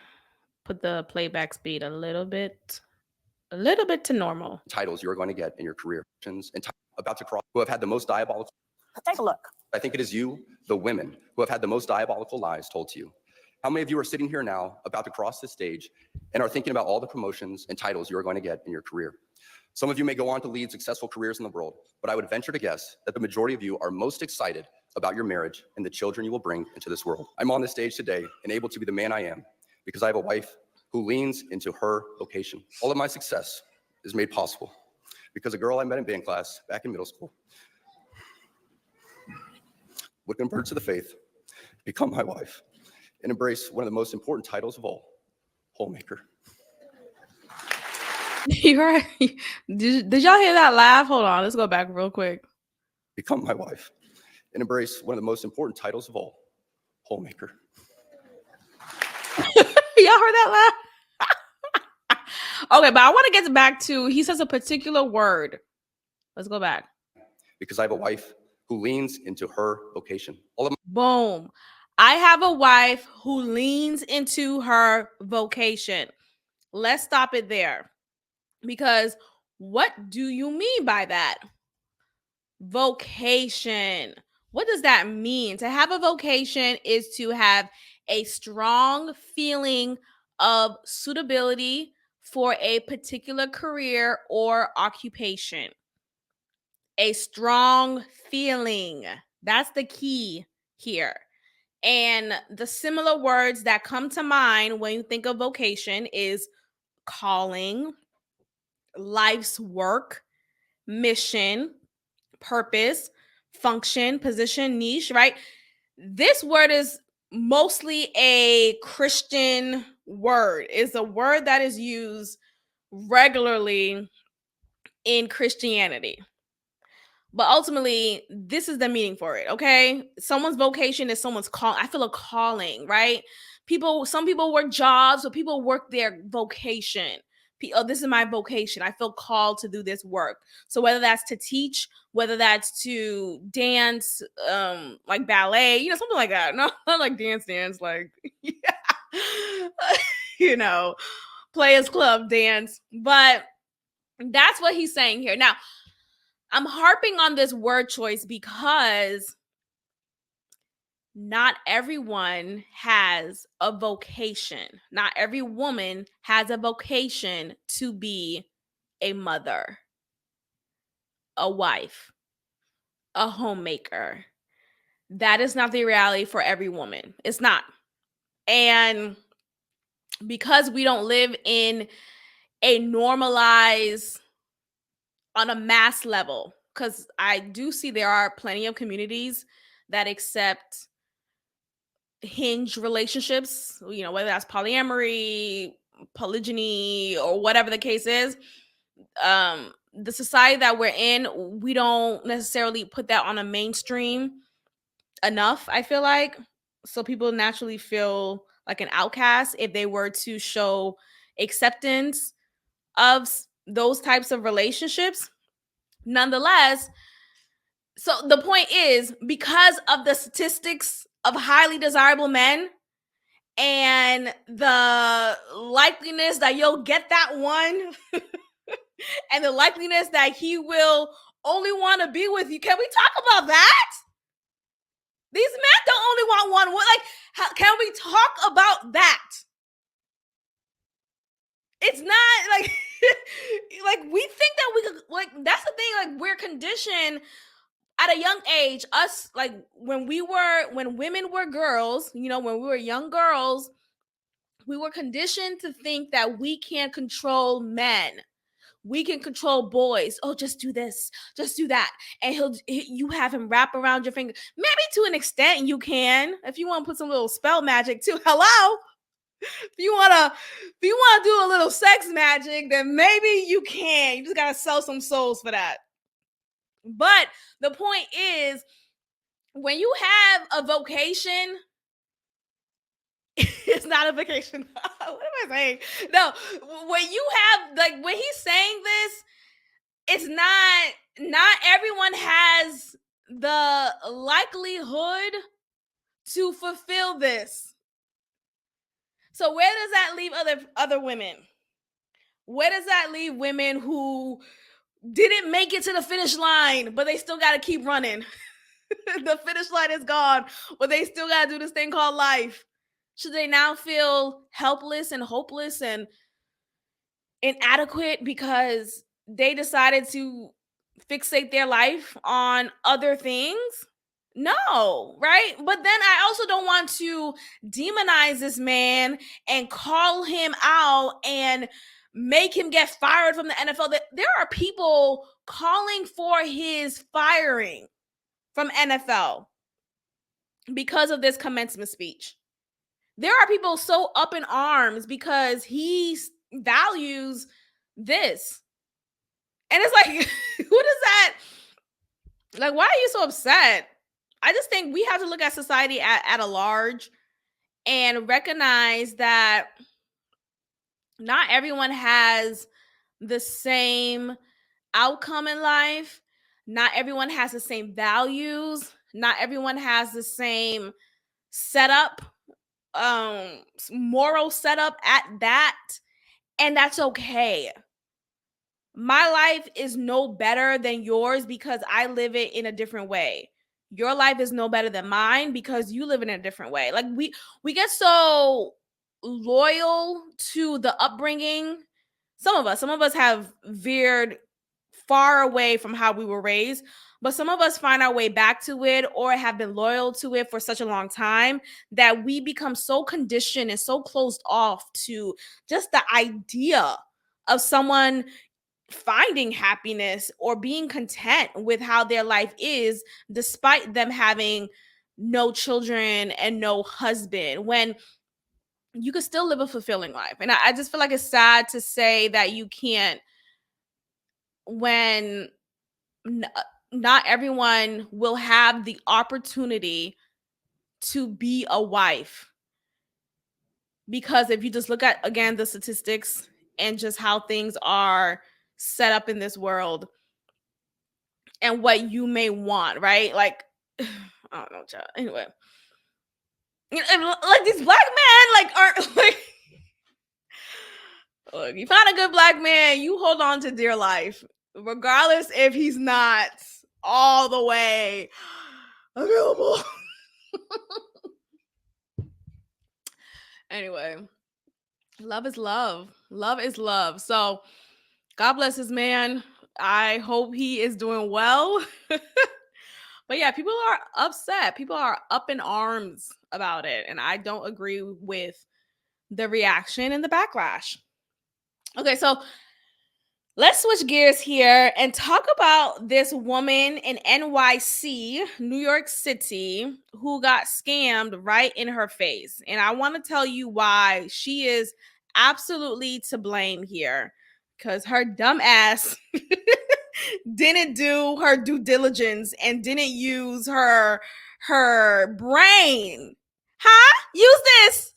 put the playback speed a little bit to normal. Titles you are going to get in your career. And about to cross, who have had the most diabolical. Take a look. I think it is you, the women, who have had the most diabolical lies told to you. How many of you are sitting here now about to cross the stage and are thinking about all the promotions and titles you are going to get in your career? Some of you may go on to lead successful careers in the world, but I would venture to guess that the majority of you are most excited about your marriage and the children you will bring into this world. I'm on this stage today and able to be the man I am because I have a wife who leans into her vocation. All of my success is made possible because a girl I met in band class back in middle school would convert to the faith, become my wife, and embrace one of the most important titles of all, Homemaker. You're right. Did y'all hear that laugh? Hold on, let's go back real quick. Become my wife and embrace one of the most important titles of all, Homemaker. Y'all heard that laugh? Okay, but I want to get back to, he says a particular word. Let's go back. Because I have a wife who leans into her vocation. Boom. I have a wife who leans into her vocation. Let's stop it there. Because what do you mean by that? Vocation. What does that mean? To have a vocation is to have a strong feeling of suitability for a particular career or occupation. A strong feeling. That's the key here. And the similar words that come to mind when you think of vocation is calling, life's work, mission, purpose, function, position, niche, right? This word is mostly a Christian word. It's a word that is used regularly in Christianity. But ultimately, this is the meaning for it, okay? Someone's vocation is someone's call. I feel a calling, right? Some people work jobs, but people work their vocation. Oh, this is my vocation. I feel called to do this work. So whether that's to teach, whether that's to dance, like ballet, something like that. Not like dance, like, yeah, you know, players club dance. But that's what he's saying here. Now, I'm harping on this word choice because not everyone has a vocation. Not every woman has a vocation to be a mother, a wife, a homemaker. That is not the reality for every woman. It's not. And because we don't live in a normalized, on a mass level, because I do see there are plenty of communities that accept hinge relationships, whether that's polyamory, polygyny, or whatever the case is. The society that we're in, we don't necessarily put that on a mainstream enough, I feel like. So people naturally feel like an outcast if they were to show acceptance of those types of relationships. Nonetheless, so the point is, because of the statistics of highly desirable men and the likeliness that you'll get that one and the likeliness that he will only want to be with you, can we talk about that? These men don't only want one. Can we talk about that? It's not like like we think that we could, like, that's the thing, like, we're conditioned at a young age. Us, like, when women were girls, when we were young girls, we were conditioned to think that we can't control men. We can control boys. Oh, just do this, just do that, and you have him wrap around your finger. Maybe to an extent you can, if you want to put some little spell magic too. Hello, if you wanna do a little sex magic, then maybe you can. You just gotta sell some souls for that. But the point is, when you have a vocation, it's not a vacation. What am I saying? No, when you have, like, when he's saying this, it's not everyone has the likelihood to fulfill this. So where does that leave other women? Where does that leave women who didn't make it to the finish line, but they still got to keep running? The finish line is gone, but they still got to do this thing called life. Should they now feel helpless and hopeless and inadequate because they decided to fixate their life on other things? No, right? But then I also don't want to demonize this man and call him out and make him get fired from the NFL. There are people calling for his firing from NFL because of this commencement speech. There are people so up in arms because he values this. And it's like, who does that? Like, why are you so upset? I just think we have to look at society at a large and recognize that not everyone has the same outcome in life. Not everyone has the same values. Not everyone has the same setup, moral setup at that. And that's okay. My life is no better than yours because I live it in a different way. Your life is no better than mine because you live in a different way. Like we get so loyal to the upbringing. Some of us have veered far away from how we were raised, but some of us find our way back to it or have been loyal to it for such a long time that we become so conditioned and so closed off to just the idea of someone finding happiness or being content with how their life is, despite them having no children and no husband, when you could still live a fulfilling life. And I just feel like it's sad to say that you can't when not everyone will have the opportunity to be a wife. Because if you just look at, again, the statistics and just how things are set up in this world and what you may want, right? Like, I don't know, child. Anyway, like these black men, like, aren't like. Look, you find a good black man, you hold on to dear life, regardless if he's not all the way available. Anyway, love is love. Love is love. So, God bless this man. I hope he is doing well. But yeah, people are upset. People are up in arms about it. And I don't agree with the reaction and the backlash. Okay, so let's switch gears here and talk about this woman in NYC, New York City, who got scammed right in her face. And I want to tell you why she is absolutely to blame here, because her dumb ass didn't do her due diligence and didn't use her brain. Huh? Use this.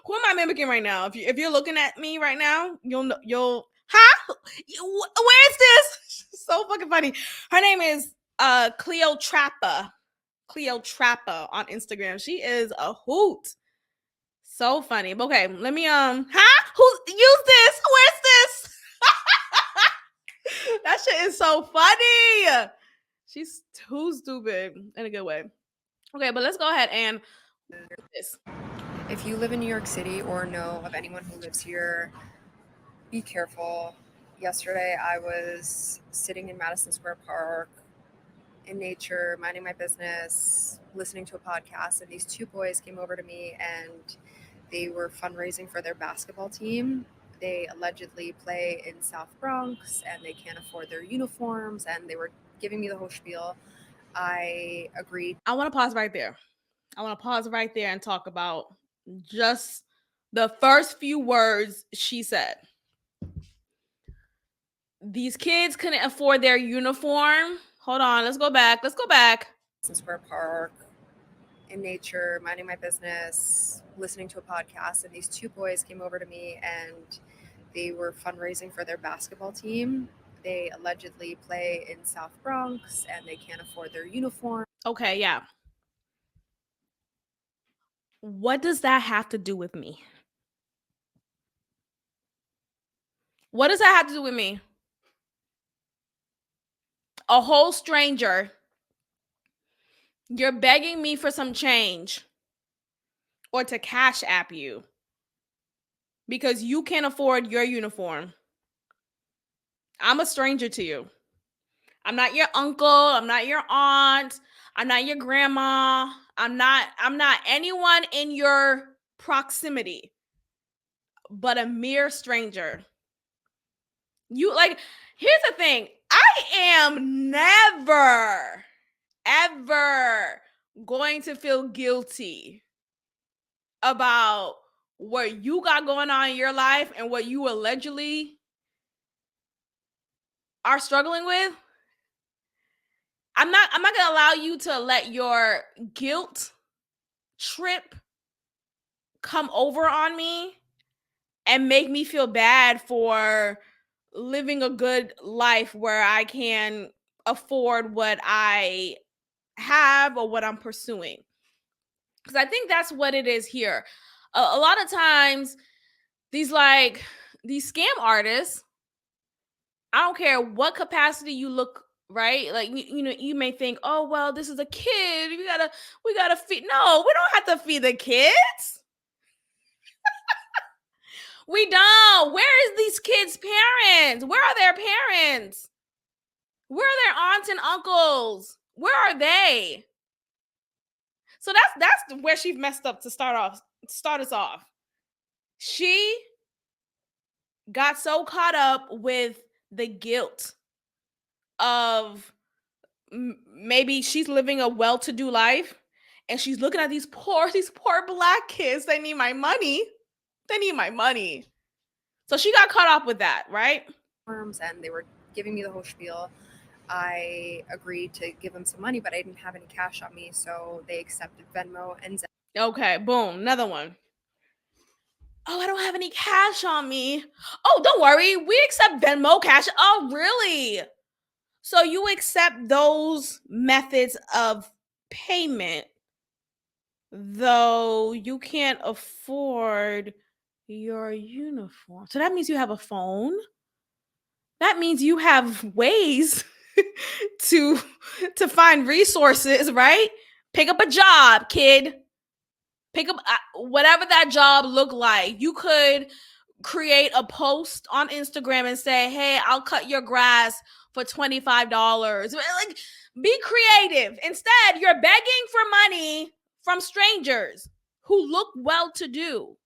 Who am I mimicking right now? If you're looking at me right now, you'll huh? Where is this? So fucking funny. Her name is Cleo Trappa. Cleo Trappa on Instagram. She is a hoot. So funny. Okay, let me huh? Who use this? Where's this? That shit is so funny. She's too stupid in a good way. Okay, but let's go ahead and this. If you live in New York City or know of anyone who lives here, be careful. Yesterday, I was sitting in Madison Square Park in nature, minding my business, listening to a podcast, and these two boys came over to me and they were fundraising for their basketball team. They allegedly play in South Bronx and they can't afford their uniforms, and they were giving me the whole spiel. I agreed. I want to pause right there. I want to pause right there and talk about just the first few words she said. These kids couldn't afford their uniform. Hold on, let's go back. Madison Square Park in nature, minding my business, listening to a podcast, and these two boys came over to me and they were fundraising for their basketball team. They allegedly play in South Bronx and they can't afford their uniform. Okay, yeah. What does that have to do with me? What does that have to do with me? A whole stranger, you're begging me for some change or to cash app you because you can't afford your uniform. I'm a stranger to you. I'm not your uncle, I'm not your aunt, I'm not your grandma. I'm not anyone in your proximity, but a mere stranger. You like, here's the thing. I am never ever going to feel guilty about what you got going on in your life and what you allegedly are struggling with. I'm not going to allow you to let your guilt trip come over on me and make me feel bad for living a good life where I can afford what I have or what I'm pursuing. Because I think that's what it is here. A lot of times, these like these scam artists, I don't care what capacity you look, right? Like you may think, oh well, this is a kid. We gotta feed. No, we don't have to feed the kids. We don't. Where is these kids' parents? Where are their parents? Where are their aunts and uncles? Where are they? So that's where she messed up to start us off. She got so caught up with the guilt of maybe she's living a well-to-do life and she's looking at these poor Black kids. They need my money. So she got caught up with that, right? And they were giving me the whole spiel. I agreed to give them some money, but I didn't have any cash on me, so they accepted Venmo and Zelle. Okay, boom, another one. Oh, I don't have any cash on me. Oh, don't worry, we accept Venmo, cash. Oh, really? So you accept those methods of payment, though you can't afford your uniform. So that means you have a phone. That means you have ways to find resources, right? Pick up a job, kid. Pick up whatever that job looked like. You could create a post on Instagram and say, hey, I'll cut your grass for $25. Like, be creative. Instead, you're begging for money from strangers who look well-to-do.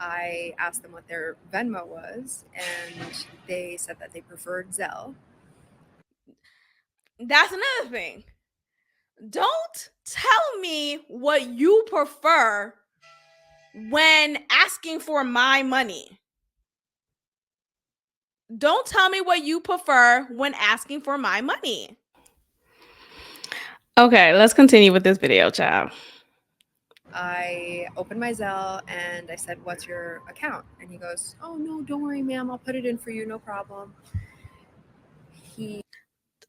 I asked them what their Venmo was, and they said that they preferred Zelle. That's another thing. Don't tell me what you prefer when asking for my money. Don't tell me what you prefer when asking for my money. Okay, let's continue with this video, child. I opened my Zelle and I said, what's your account? And he goes, oh, no, don't worry, ma'am. I'll put it in for you. No problem.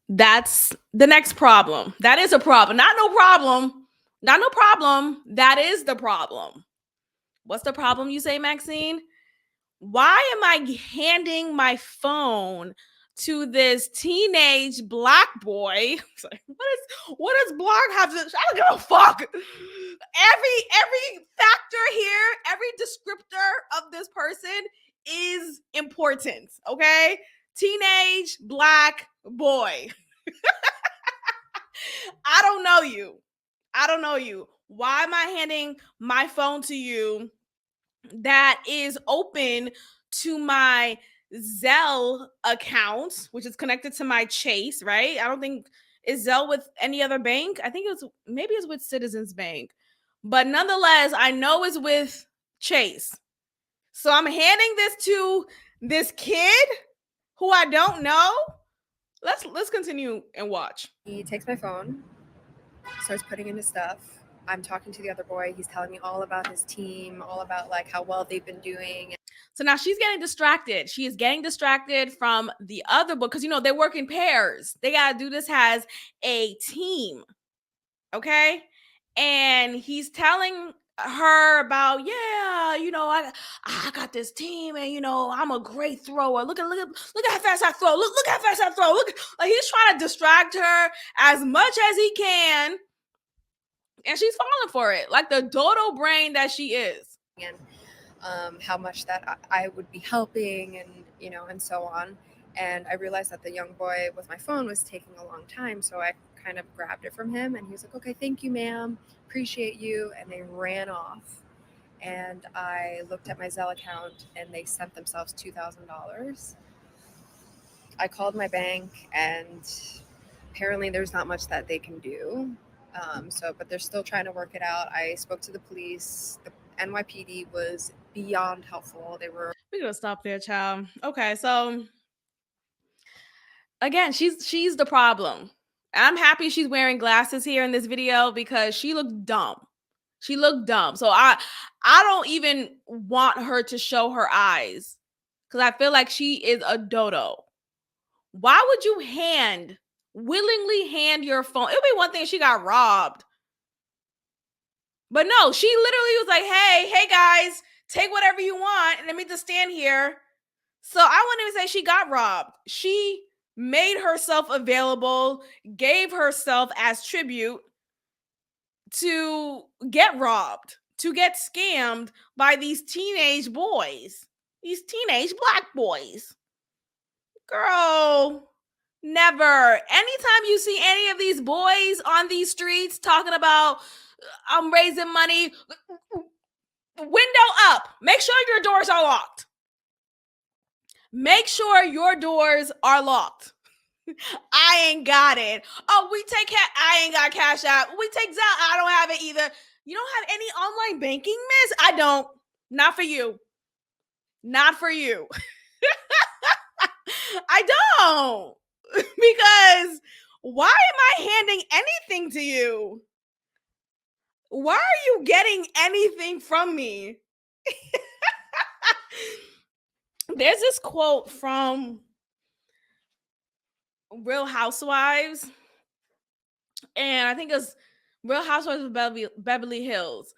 That's the next problem. That is a problem. Not no problem. Not no problem. That is the problem. What's the problem, you say, Maxine? Why am I handing my phone to this teenage Black boy? What does Black have to? I don't give a fuck. Every factor here, every descriptor of this person is important. Okay, teenage Black boy. I don't know you. Why am I handing my phone to you that is open to my Zelle account, which is connected to my Chase, right? I don't think is Zelle with any other bank. I think maybe it's with Citizens Bank, but nonetheless, I know it's with Chase. So I'm handing this to this kid who I don't know. Let's continue and watch. He takes my phone, starts putting in his stuff. I'm talking to the other boy. He's telling me all about his team, all about like how well they've been doing. So now she's getting distracted. She is getting distracted from the other book because, they work in pairs. They got to do this as a team. Okay. And he's telling her about, I got this team and, I'm a great thrower. Look at how fast I throw. Look how fast I throw. Look, like he's trying to distract her as much as he can. And she's falling for it, like the dodo brain that she is. And how much that I would be helping and so on. And I realized that the young boy with my phone was taking a long time. So I kind of grabbed it from him and he was like, okay, thank you, ma'am. Appreciate you. And they ran off. And I looked at my Zelle account and they sent themselves $2,000. I called my bank and apparently there's not much that they can do. But they're still trying to work it out. I spoke to the police. The NYPD was beyond helpful. We're gonna stop there, child. Okay, so again, she's the problem. I'm happy she's wearing glasses here in this video because she looked dumb. So I don't even want her to show her eyes because I feel like she is a dodo. Why would you willingly hand your phone? It would be one thing if she got robbed. But no, she literally was like, hey guys, Take whatever you want, and let me just stand here. So I wouldn't even say she got robbed. She made herself available, gave herself as tribute to get robbed, to get scammed by these teenage boys, these teenage Black boys. Girl, never. Anytime you see any of these boys on these streets talking about, I'm raising money, window up. Make sure your doors are locked. Make sure your doors are locked. I ain't got it. Oh, we take cash. I ain't got cash out. We take Zelle. I don't have it either. You don't have any online banking, miss? I don't. Not for you. Not for you. I don't. Because why am I handing anything to you? Why are you getting anything from me? There's this quote from Real Housewives, and I think it's Real Housewives of Beverly Hills.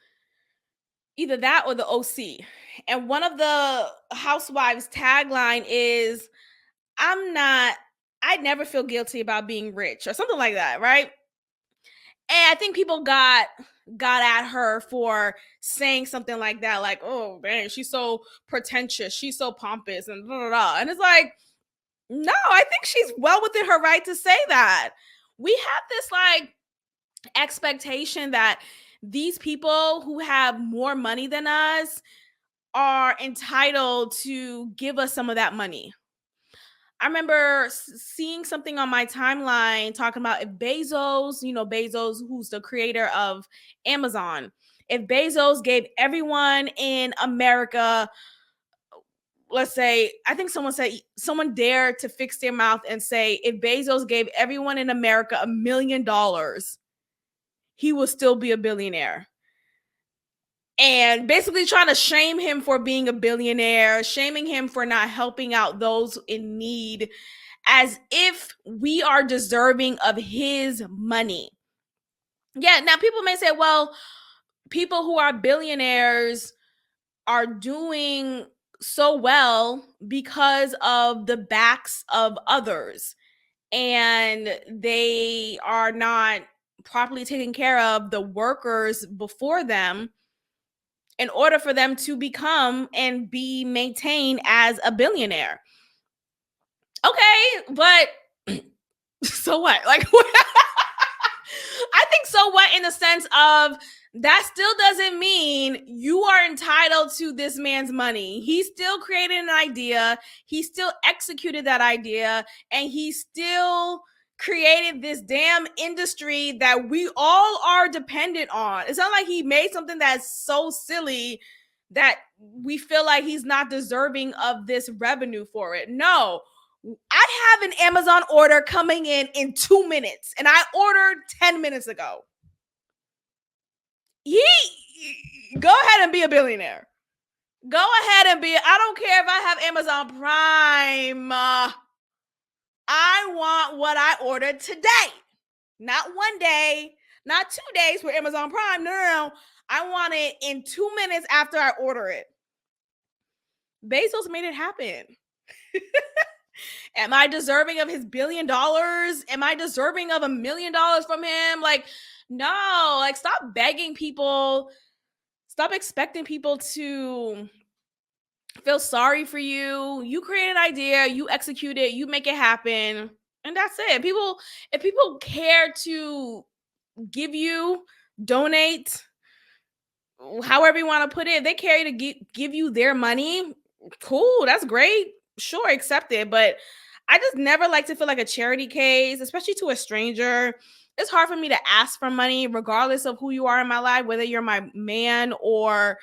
Either that or the OC. And one of the housewives' tagline is, I never feel guilty about being rich, or something like that, right? And I think people got at her for saying something like that, like, oh man, she's so pretentious, she's so pompous, and blah, blah, blah. And it's like, no, I think she's well within her right to say that. We have this like expectation that these people who have more money than us are entitled to give us some of that money. I remember seeing something on my timeline talking about if Bezos, Bezos, who's the creator of Amazon, if Bezos gave everyone in America, let's say, I think someone dared to fix their mouth and say, if Bezos gave everyone in America $1 million, he will still be a billionaire. And basically trying to shame him for being a billionaire, shaming him for not helping out those in need, as if we are deserving of his money. Yeah, now people may say, well, people who are billionaires are doing so well because of the backs of others, and they are not properly taking care of the workers before them in order for them to become and be maintained as a billionaire. Okay, but so what? Like, I think so what in the sense of that still doesn't mean you are entitled to this man's money. He still created an idea. He still executed that idea, and he still created this damn industry that we all are dependent on. It's not like he made something that's so silly that we feel like he's not deserving of this revenue for it. No, I have an Amazon order coming in 2 minutes, and I ordered 10 minutes ago. Go ahead and be a billionaire. Go ahead and I don't care if I have Amazon Prime. I want what I ordered today. Not one day, not 2 days for Amazon Prime. No. I want it in 2 minutes after I order it. Bezos made it happen. Am I deserving of his $1 billion? Am I deserving of $1 million from him? Like, no, like, stop begging people. Stop expecting people to feel sorry for you. You create an idea, you execute it, you make it happen, and that's it. If people care to give you, donate, however you want to put it, if they care to give you their money, cool, that's great. Sure, accept it. But I just never like to feel like a charity case, especially to a stranger. It's hard for me to ask for money, regardless of who you are in my life, whether you're my man or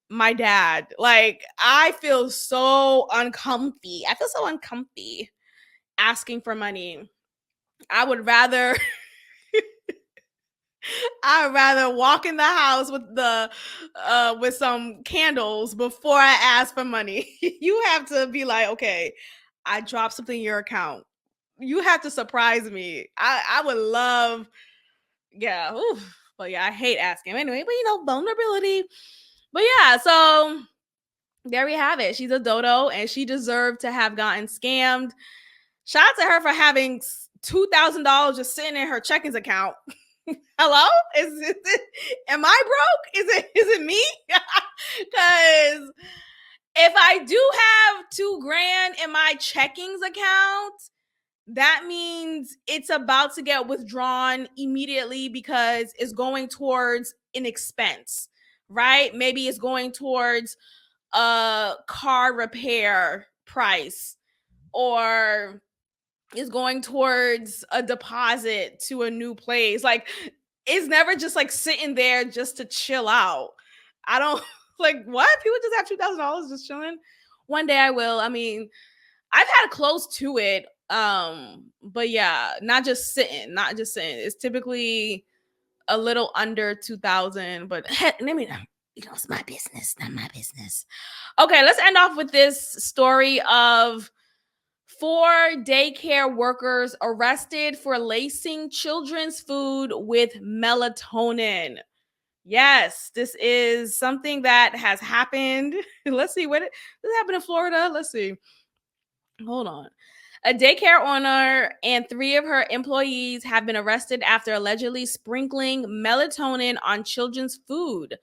my dad. Like, I feel so uncomfy. I feel so uncomfy asking for money. I would rather I'd rather walk in the house with some candles before I ask for money. You have to be like, okay, I dropped something in your account. You have to surprise me. I would love, yeah. Oof. But yeah, I hate asking anyway. But vulnerability. But yeah, so there we have it. She's a dodo and she deserved to have gotten scammed. Shout out to her for having $2,000 just sitting in her checkings account. Hello? Am I broke? Is it me? Because if I do have $2,000 in my checkings account, that means it's about to get withdrawn immediately because it's going towards an expense, right? Maybe it's going towards a car repair price, or is going towards a deposit to a new place. Like, it's never just like sitting there just to chill out. I don't like, what? People just have $2,000 just chilling. One day I will. I mean, I've had close to it. But yeah, not just sitting. It's typically a little under 2,000, but let me know. It's my business, not my business. Okay, let's end off with this story of 4 daycare workers arrested for lacing children's food with melatonin. Yes, this is something that has happened. Let's see, what this happened in Florida. Let's see. Hold on. A daycare owner and 3 of her employees have been arrested after allegedly sprinkling melatonin on children's food,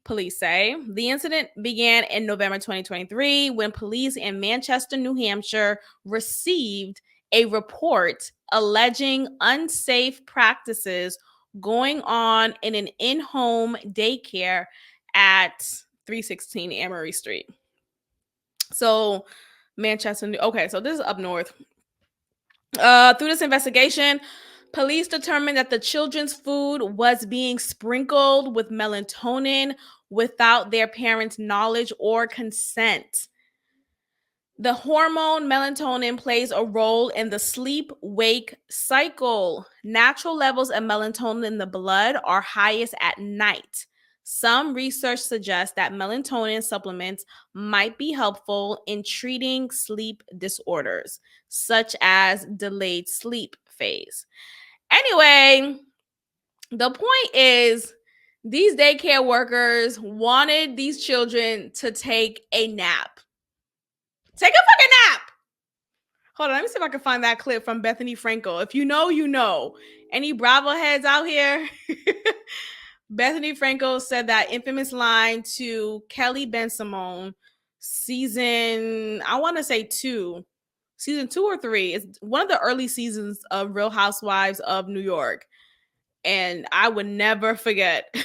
police say. The incident began in November 2023 when police in Manchester, New Hampshire received a report alleging unsafe practices going on in an in-home daycare at 316 Amory Street. So Manchester, okay, so this is up north. Through this investigation, police determined that the children's food was being sprinkled with melatonin without their parents' knowledge or consent. The hormone melatonin plays a role in the sleep-wake cycle. Natural levels of melatonin in the blood are highest at night. Some research suggests that melatonin supplements might be helpful in treating sleep disorders, such as delayed sleep phase. Anyway, the point is, these daycare workers wanted these children to take a nap. Take a fucking nap. Hold on, let me see if I can find that clip from Bethany Frankel. If you know, you know. Any Bravo heads out here? Bethany Frankel said that infamous line to Kelly Ben-Simone, season, I want to say 2. Season 2 or 3. It's one of the early seasons of Real Housewives of New York. And I would never forget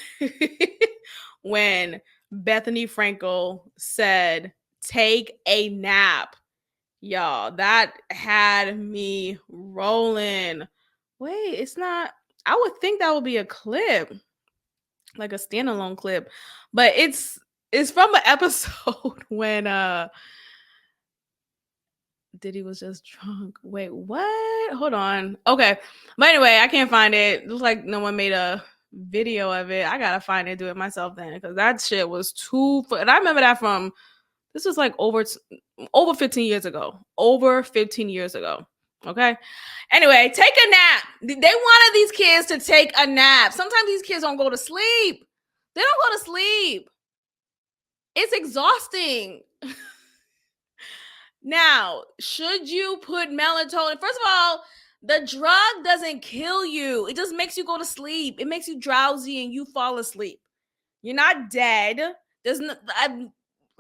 when Bethany Frankel said, "Take a nap." Y'all, that had me rolling. Wait, it's not. I would think that would be a clip, like a standalone clip, but it's from an episode when Diddy was just drunk. Wait, what? Hold on. Okay, but anyway, I can't find it. It looks like no one made a video of it. I gotta find it, do it myself then, because that shit was too. And I remember that from. This was like over 15 years ago. Over 15 years ago. Okay. Anyway, take a nap. They wanted these kids to take a nap. Sometimes these kids don't go to sleep. They don't go to sleep. It's exhausting. Now, should you put melatonin? First of all, the drug doesn't kill you. It just makes you go to sleep. It makes you drowsy and you fall asleep. You're not dead.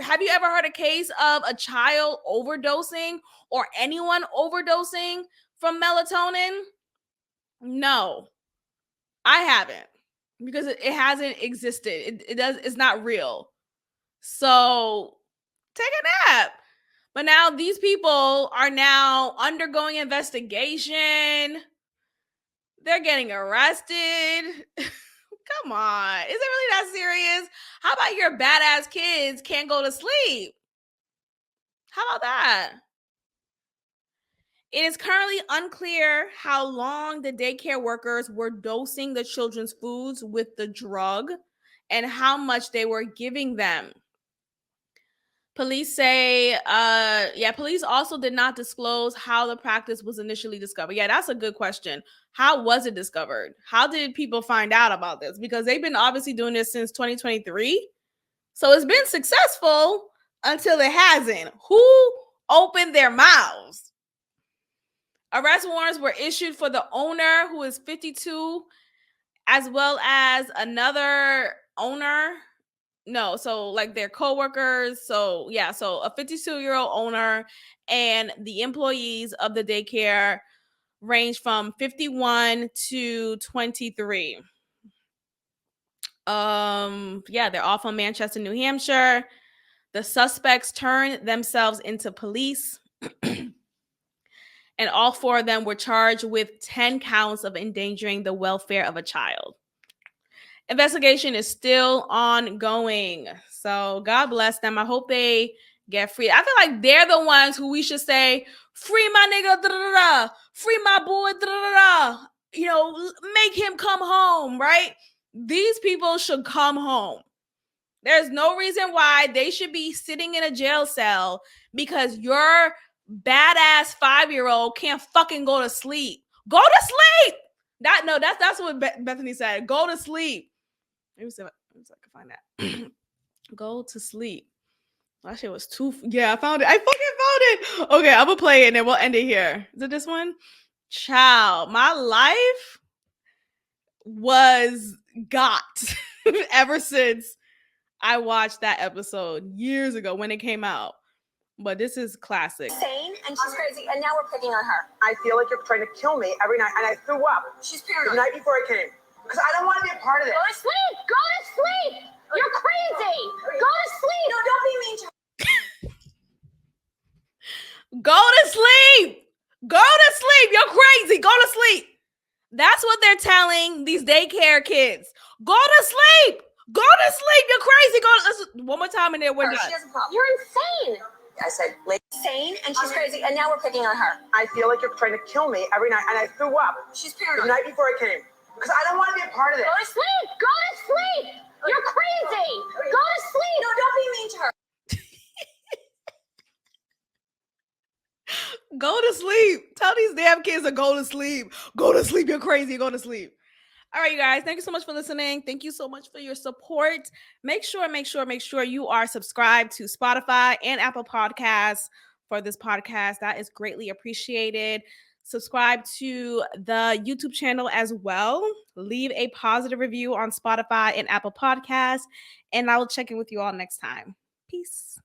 Have you ever heard a case of a child overdosing or anyone overdosing from melatonin? No, I haven't, because it hasn't existed. It's not real. So take a nap. But now these people are now undergoing investigation. They're getting arrested. Come on. Is it really that serious? How about your badass kids can't go to sleep? How about that? It is currently unclear how long the daycare workers were dosing the children's foods with the drug and how much they were giving them. Police say, police also did not disclose how the practice was initially discovered. Yeah, that's a good question. How was it discovered? How did people find out about this? Because they've been obviously doing this since 2023. So it's been successful until it hasn't. Who opened their mouths? Arrest warrants were issued for the owner, who is 52, as well as another owner. No, so like their coworkers. So yeah, so a 52-year-old owner and the employees of the daycare range from 51 to 23. Yeah, they're all from Manchester, New Hampshire. The suspects turned themselves into police. And all four of them were charged with 10 counts of endangering the welfare of a child. Investigation is still ongoing. So God bless them. I hope they get free. I feel like they're the ones who we should say, free my nigga, da-da-da-da, free my boy, da-da-da-da. You know, make him come home, right? These people should come home. There's no reason why they should be sitting in a jail cell because your badass 5-year-old can't fucking go to sleep. Go to sleep. That's what Bethany said. Go to sleep. Let me see if I can find that. Go to sleep. That shit was too. Yeah, I found it. I fucking found it. Okay, I'm gonna play it and then we'll end it here. Is it this one? Child, my life was got ever since I watched that episode years ago when it came out. But this is classic. Insane and she's crazy, and now we're picking on her. I feel like you're trying to kill me every night, and I threw up. She's paranoid. The night before I came. Because I don't want to be a part of this. Go to sleep! Go to sleep! You're crazy! Go to sleep! No, don't be mean to her. Go to sleep! Go to sleep! You're crazy! Go to sleep! That's what they're telling these daycare kids. Go to sleep! Go to sleep! You're crazy! Go one more time and then we're done. She has a problem. You're insane! I said, insane and she's crazy, and now we're picking on her. I feel like you're trying to kill me every night, and I threw up. She's paranoid. The night before I came. Because I don't want to be a part of this. Go to sleep! Go to sleep! You're crazy! Go to sleep! No, don't be mean to her. Go to sleep. Tell these damn kids to go to sleep. Go to sleep. You're crazy. Go to sleep. All right, you guys. Thank you so much for listening. Thank you so much for your support. Make sure you are subscribed to Spotify and Apple Podcasts for this podcast. That is greatly appreciated. Subscribe to the YouTube channel as well. Leave a positive review on Spotify and Apple Podcasts. And I will check in with you all next time. Peace.